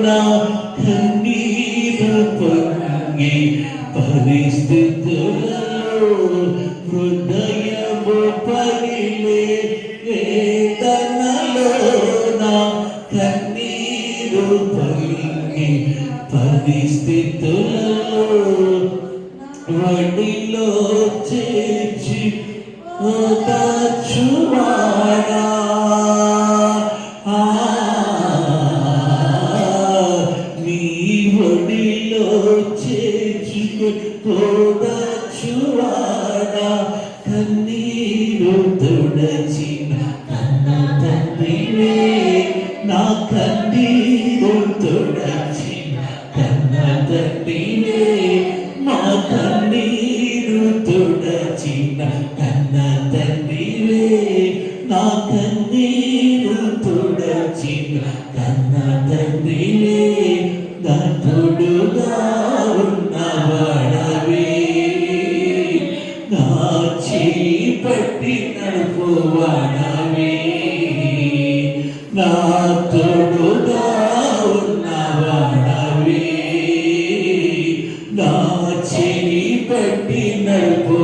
నా కన్నీరు పొంగి పరిస్థితులలో హృదయము పగిలే వేదనలో నా కన్నీరు పొంగి పరిస్థితులలో వడిలో చేర్చి ఓదార్చువాడా నీ వడిలో చేర్చుకొని ఓదార్చువాడా కన్నీరు తుడచిన కన్న తండ్రివే నా కన్నీరు తుడచిన కన్న తండ్రివే నా కన్నీరు తుడచిన కన్న తండ్రివే నా కన్నీరు తుడచిన కన్న తండ్రివే నా తోడుగా ఉన్నవాడవే నా చేయి పట్టి నడుపువాడవే నా తోడుగా ఉన్నవాడవే నా చేయి పట్టి నడుపు